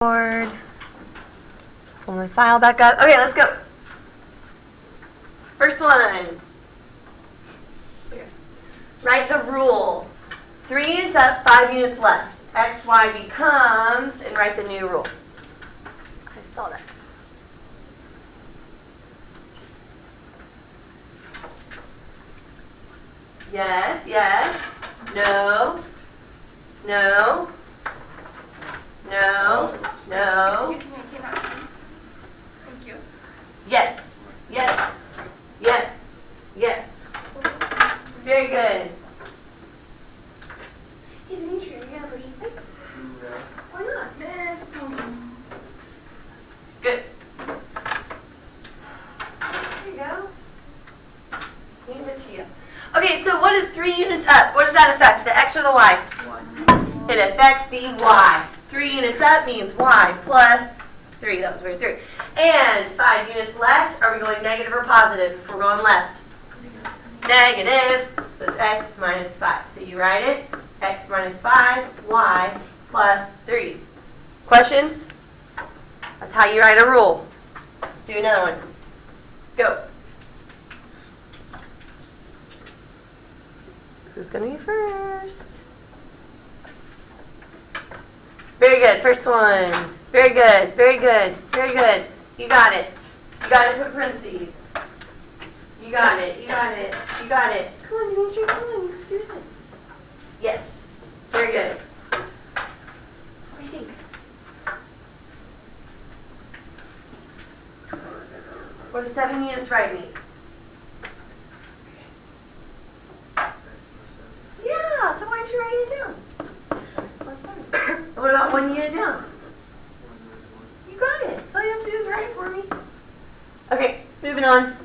Pull my file back up. Okay, let's go. First one. Write the rule. 3 units up, 5 units left. X, Y becomes, and write the new rule. I saw that. Yes, yes. No. No. No. No. Excuse me, I cannot see. Thank you. Yes. Yes. Yes. Yes. Very good. Hey, Dimitri, are you going to participate? No. Why not? Miss Pumpkin. Good. There you go. Hand it to you. Okay, so what is 3 units up? What does that affect? The X or the Y? It affects the Y. 3 units up means Y plus 3. That was weird. 3. And 5 units left. Are we going negative or positive if we're going left? Negative. So it's X minus 5. So you write it. X minus 5, Y plus 3. Questions? That's how you write a rule. Let's do another one. Go. Who's going to be first? Very good. First one. Very good. Very good. Very good. You got it. You got it. Put parentheses. You got it. You got it. You got it. Come on, Dimitri. Come on. You can do this. Yes. Very good. What do you think? What does 7 units right mean? Yeah. So why aren't you writing it down? X plus 7. And what about 1 unit down? You got it. So all you have to do is write it for me. Okay, moving on.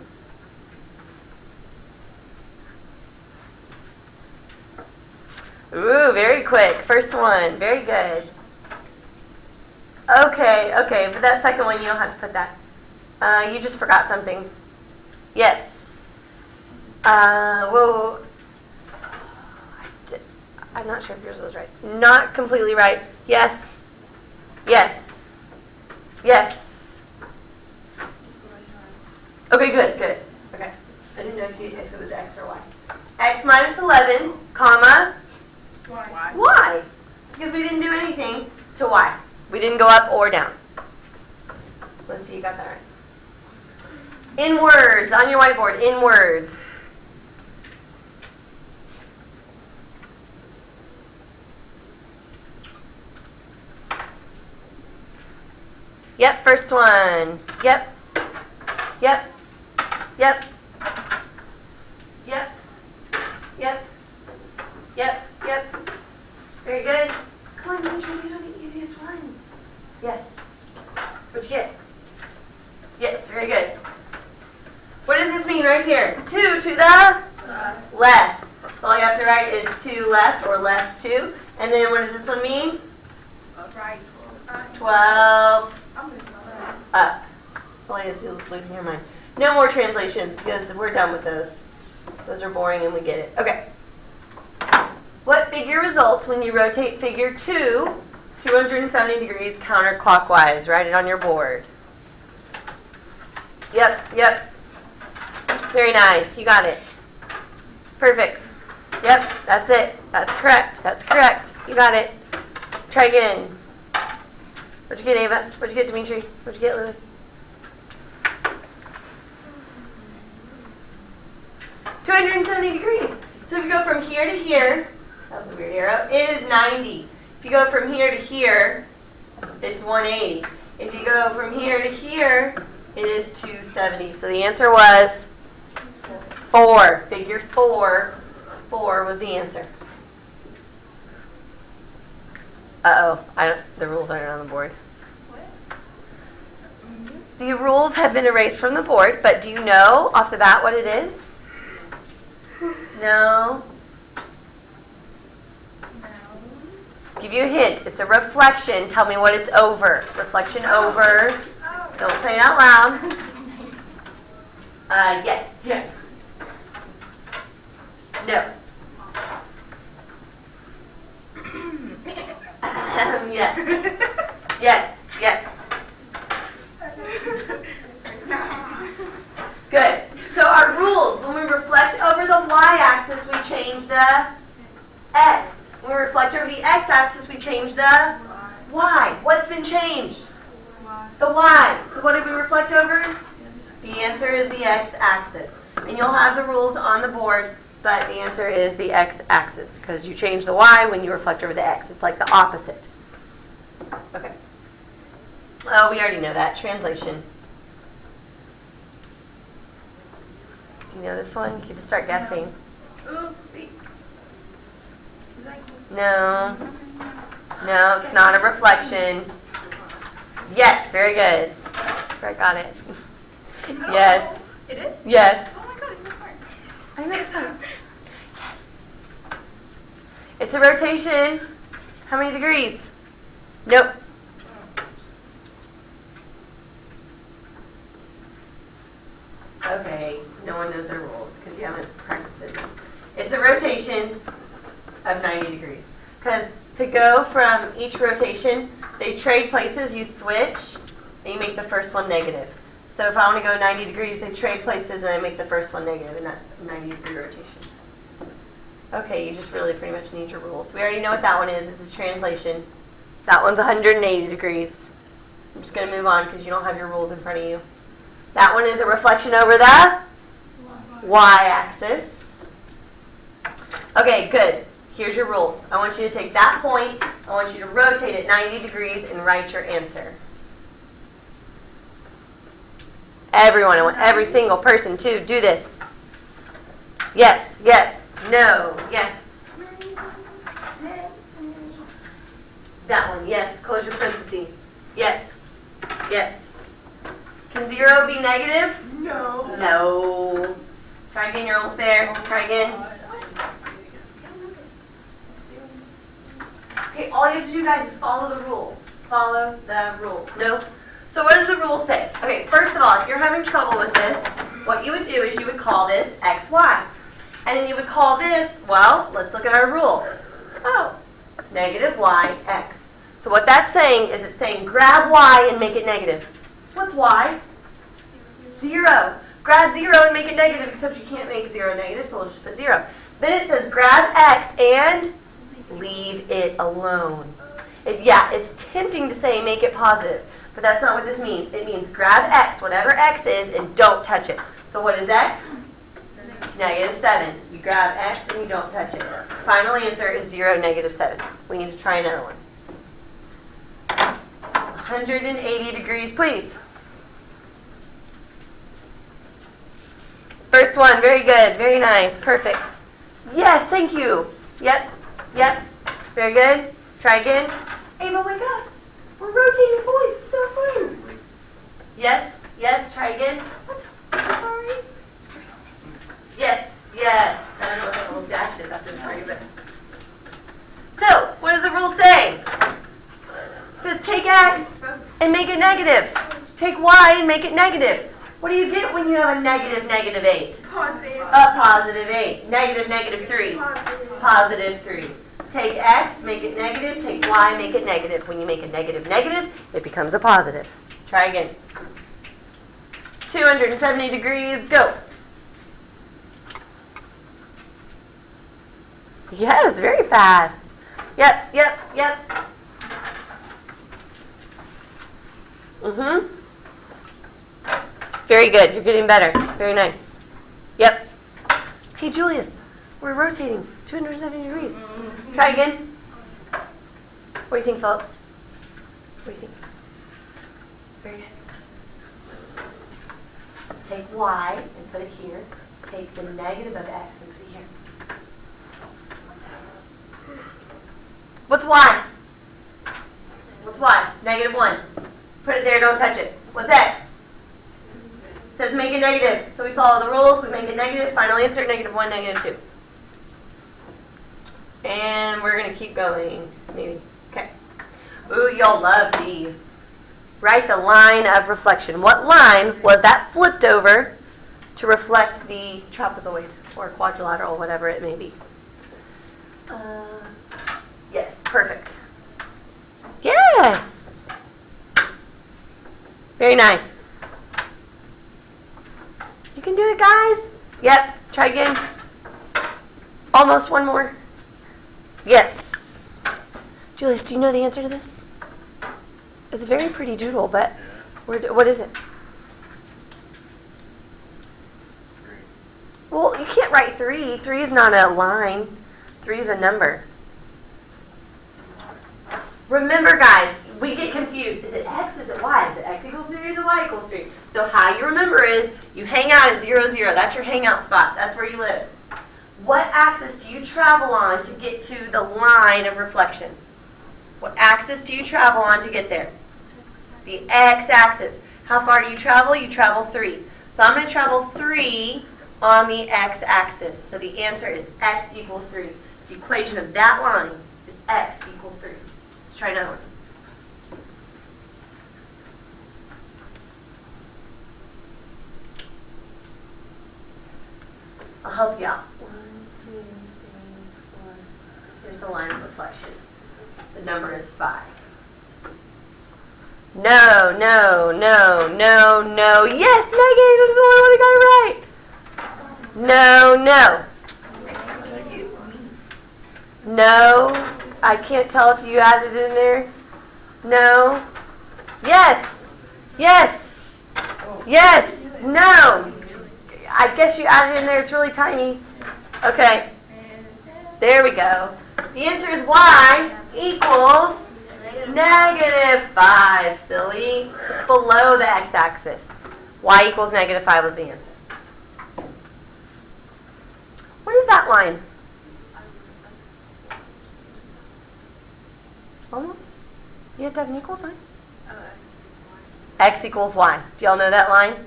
Ooh, very quick. First one. Very good. Okay, but that second one, you don't have to put that. You just forgot something. Yes. Whoa. I'm not sure if yours was right. Not completely right. Yes. Yes. Yes. Okay, good. Okay. I didn't know if it was X or Y. X minus 11, comma, Why? Y. Because we didn't do anything to Y. We didn't go up or down. Let's see, you got that right. In words, on your whiteboard, in words. Yep, first one. Yep. Yep. Yep. Yep. Yep. Yep. Yep. Very good. Come on, Dimitri, these are the easiest ones. Yes. What'd you get? Yes, very good. What does this mean right here? 2 to the left. So all you have to write is 2 left or left 2. And then what does this one mean? Right. 12 I'm losing my mind. up. Elia's losing her mind. No more translations because we're done with those. Those are boring and we get it. Okay. What figure results when you rotate figure 2 270 degrees counterclockwise? Write it on your board. Yep. Very nice. You got it. Perfect. Yep, that's it. That's correct. You got it. Try again. What'd you get, Ava? What'd you get, Dimitri? What'd you get, Lewis? 270 degrees. So if you go from here to here, that was a weird arrow, it is 90. If you go from here to here, it's 180. If you go from here to here, it is 270. So the answer was 4. Figure 4. 4 was the answer. The rules aren't on the board. What? The rules have been erased from the board, but do you know off the bat what it is? No? Give you a hint. It's a reflection. Tell me what it's over. Reflection over. Don't say it out loud. Yes. No. Yes. Yes. Good. So our rules, when we reflect over the y-axis, we change the x. When we reflect over the x-axis, we change the y. What's been changed? The y. So what did we reflect over? The answer is the x-axis. And you'll have the rules on the board, but the answer is the x-axis because you change the y when you reflect over the x. It's like the opposite. Okay. Oh, we already know that. Translation. Do you know this one? You can just start guessing. No. No, it's not a reflection. Yes, very good. I got it. Yes. It is? Yes. Oh my god, it's smart. I missed that. Yes. It's a rotation. How many degrees? Nope. Okay, no one knows their rules because you haven't practiced it. It's a rotation of 90 degrees. Because to go from each rotation, they trade places, you switch, and you make the first one negative. So if I want to go 90 degrees, they trade places and I make the first one negative, and that's a 90-degree rotation. Okay, you just really pretty much need your rules. We already know what that one is. It's a translation. That one's 180 degrees. I'm just going to move on because you don't have your rules in front of you. That one is a reflection over the y-axis. Okay, good. Here's your rules. I want you to take that point, I want you to rotate it 90 degrees and write your answer. Everyone, I want every single person to do this. Yes, yes, no, yes. That one, yes, close your parenthesis. Yes, yes. Can 0 be negative? No. No. Try again, you're almost there. Try again. Okay, all you have to do, guys, is follow the rule. Follow the rule. No? So what does the rule say? Okay, first of all, if you're having trouble with this, what you would do is you would call this x, y. And then you would call this, well, let's look at our rule. Oh, negative y, x. So what that's saying is it's saying grab y and make it negative. What's y? 0. Grab 0 and make it negative, except you can't make 0 negative, so we'll just put 0. Then it says grab x and leave it alone. It's tempting to say make it positive, but that's not what this means. It means grab x, whatever x is, and don't touch it. So what is x? Negative 7. You grab x and you don't touch it. Final answer is 0, negative 7. We need to try another one. 180 degrees, please. First one, very good, very nice, perfect. Yes, thank you. Yep, yep, very good. Try again. Ava, wake up. We're rotating points, so fun. Yes, yes, try again. What? I'm sorry. Yes, yes. I don't know what that little dash is after the 3, but. So, what does the rule say? It says take x and make it negative. Take y and make it negative. What do you get when you have a negative, negative 8? Positive. A positive 8. Negative, negative 3. Positive 3. Take x, make it negative. Take y, make it negative. When you make a negative, negative, it becomes a positive. Try again. 270 degrees, go. Yes, very fast. Yep, yep, yep. Mm-hmm. Very good. You're getting better. Very nice. Yep. Hey, Julius, we're rotating 270 degrees. Try again. What do you think, Philip? What do you think? Very good. Take y and put it here. Take the negative of x and put it here. What's y? What's y? Negative 1. Put it there. Don't touch it. What's x? It says make it negative. So we follow the rules. We make it negative. Final answer, negative 1, negative 2. And we're going to keep going. Maybe. Okay. Ooh, y'all love these. Write the line of reflection. What line was that flipped over to reflect the trapezoid or quadrilateral, whatever it may be? Yes, perfect. Yes. Very nice. You can do it, guys. Yep. Try again. Almost one more. Yes. Julius, do you know the answer to this? It's a very pretty doodle, but what is it? Well, you can't write 3. 3 is not a line. 3 is a number. Remember, guys, we get confused. Is it X? Is it Y? Is it X equals 3? Is it Y equals 3? So how you remember is you hang out at 0, 0. That's your hangout spot. That's where you live. What axis do you travel on to get to the line of reflection? What axis do you travel on to get there? The x-axis. How far do you travel? You travel 3. So I'm going to travel 3 on the x-axis. So the answer is x equals 3. The equation of that line is x equals 3. Let's try another one. I'll help you out. 1, 2, 3, 4. Here's the line of reflection. The number is 5. No, no, no, no, no. Yes, Megan, I'm the only one who got it right. No, no. No. I can't tell if you added it in there. No. Yes. Yes. Yes. No. I guess you added it in there. It's really tiny. Okay. There we go. The answer is y equals -5, silly. It's below the x-axis. Y equals -5 was the answer. What is that line? Almost? You have to have an equal sign? X equals y. Do y'all know that line?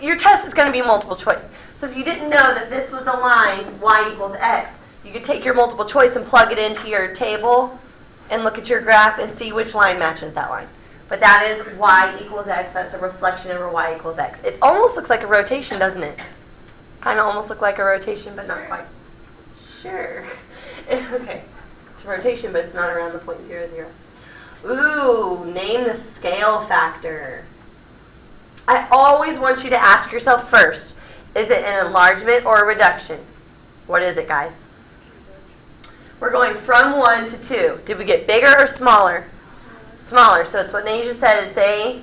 Your test is going to be multiple choice. So if you didn't know that this was the line y equals x, you could take your multiple choice and plug it into your table and look at your graph and see which line matches that line. But that is y equals x. That's a reflection over y equals x. It almost looks like a rotation, doesn't it? Kind of almost look like a rotation, but not quite. Sure. Okay. It's a rotation, but it's not around the point 0, 0. Ooh, name the scale factor. I always want you to ask yourself first, is it an enlargement or a reduction? What is it, guys? We're going from 1 to 2. Did we get bigger or smaller? Smaller. So it's what Nasia said. It's a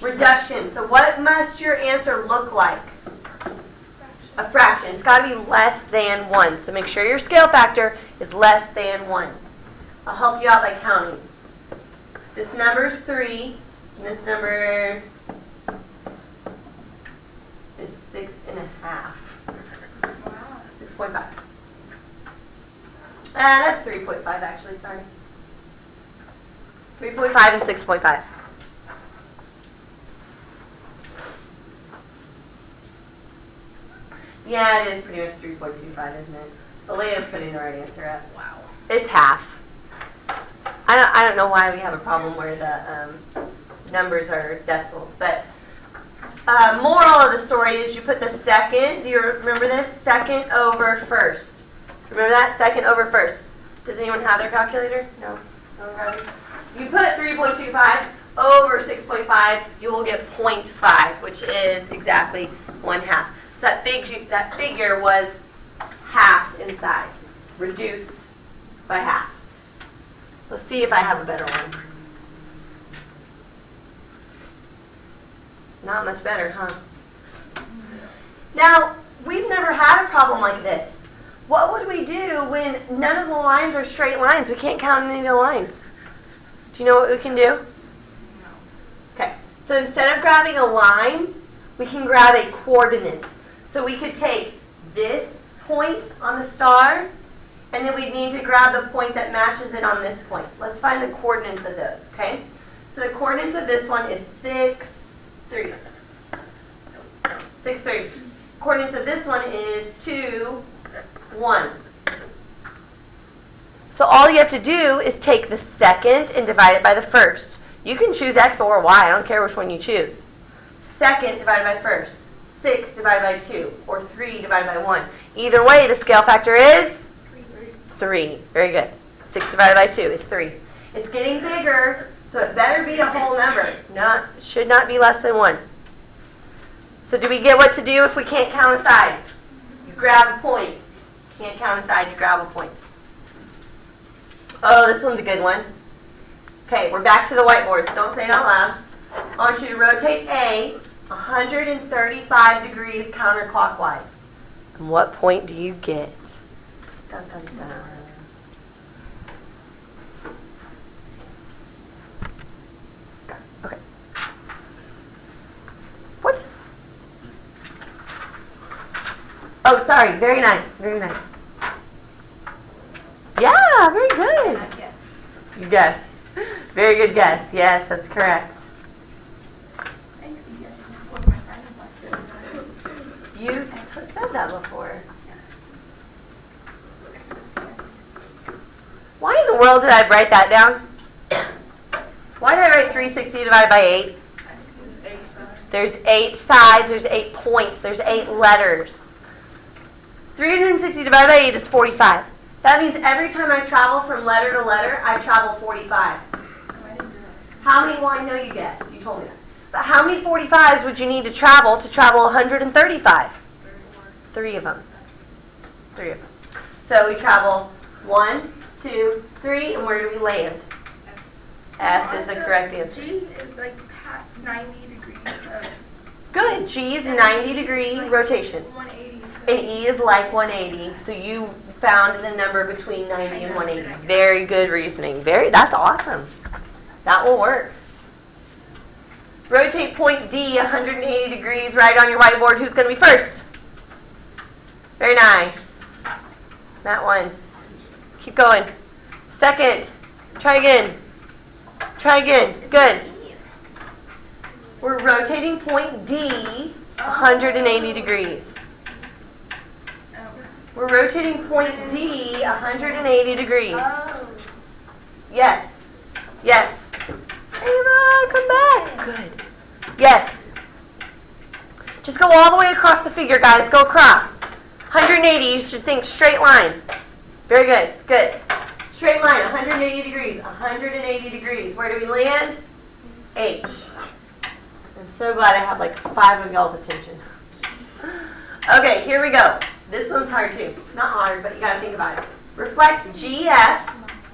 reduction. So what must your answer look like? A fraction. It's got to be less than 1. So make sure your scale factor is less than 1. I'll help you out by counting. This number is 3. And this number is 6.5. 6.5. That's 3.5 actually, sorry. 3.5 and 6.5. Yeah, it is pretty much 3.25, isn't it? Alea's putting the right answer up. Wow. It's half. I don't know why we have a problem where the numbers are decimals, but moral of the story is you put the second, do you remember this? Second over first. Remember that? Second over first. Does anyone have their calculator? No? You put 3.25 over 6.5, you will get 0.5, which is exactly 1/2. So that figure was halved in size, reduced by half. Let's see if I have a better one. Not much better, huh? Now, we've never had a problem like this. What would we do when none of the lines are straight lines? We can't count any of the lines. Do you know what we can do? Okay, so instead of grabbing a line, we can grab a coordinate. So we could take this point on the star, and then we need to grab the point that matches it on this point. Let's find the coordinates of those, okay? So the coordinates of this one is 6, 3. 6, 3. Coordinates of this one is 2, 1. So all you have to do is take the second and divide it by the first. You can choose x or y. I don't care which one you choose. Second divided by first. 6 divided by 2. Or 3 divided by 1. Either way, the scale factor is 3. Very good. 6 divided by 2 is 3. It's getting bigger, So it better be a whole number. Should not be less than 1. So do we get what to do if we can't count a side? You grab a point. Can't count a side, you grab a point. Oh, this one's a good one. Okay, we're back to the whiteboards. Don't say it out loud. I want you to rotate A 135 degrees counterclockwise. And what point do you get? Dun, dun, dun. Okay. What? Oh, sorry. Very nice. Very nice. Yeah, very good. You guessed. Very good guess. Yes, that's correct. You said that before. Why in the world did I write that down? Why did I write 360 divided by 8? There's 8 sides, there's 8 points, there's 8 letters. 360 divided by 8 is 45. That means every time I travel from letter to letter, I travel 45. How many, well, I know you guessed, you told me that. But how many 45s would you need to travel 135? 3 of them. 3 of them. So we travel 1, 2, 3, and where do we land? F is the correct answer. G is like 90 degrees of... Good. G is 90-degree rotation. 180. And E is like 180. So you found the number between 90 and 180. Very good reasoning. That's awesome. That will work. Rotate point D 180 degrees right on your whiteboard. Who's going to be first? Very nice. That one. Keep going. Second. Try again. Try again. Good. We're rotating point D 180 degrees. We're rotating point D 180 degrees. Yes. Yes. Ava, come back. Good. Yes. Just go all the way across the figure, guys. Go across. 180, you should think straight line. Very good. Good. Straight line, 180 degrees. 180 degrees. Where do we land? H. I'm so glad I have like 5 of y'all's attention. Okay, here we go. This one's hard too. Not hard, but you got to think about it. Reflect GF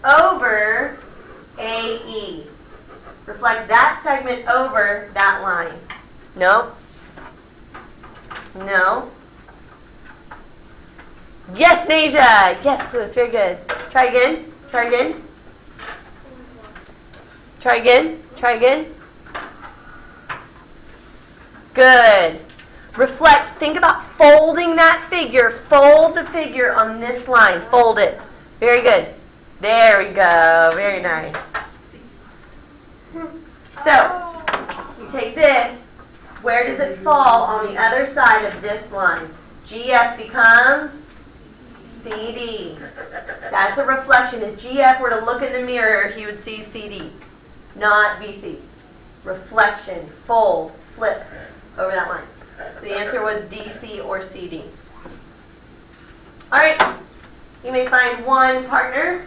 over AE. Reflect that segment over that line. No. No. Yes, Nasia. Yes, Lewis. Very good. Try again. Try again. Try again. Try again. Good. Reflect. Think about folding that figure. Fold the figure on this line. Fold it. Very good. There we go. Very nice. So, you take this. Where does it fall on the other side of this line? GF becomes CD. That's a reflection. If GF were to look in the mirror, he would see CD, not BC. Reflection, fold, flip over that line. So the answer was DC or CD. All right. You may find one partner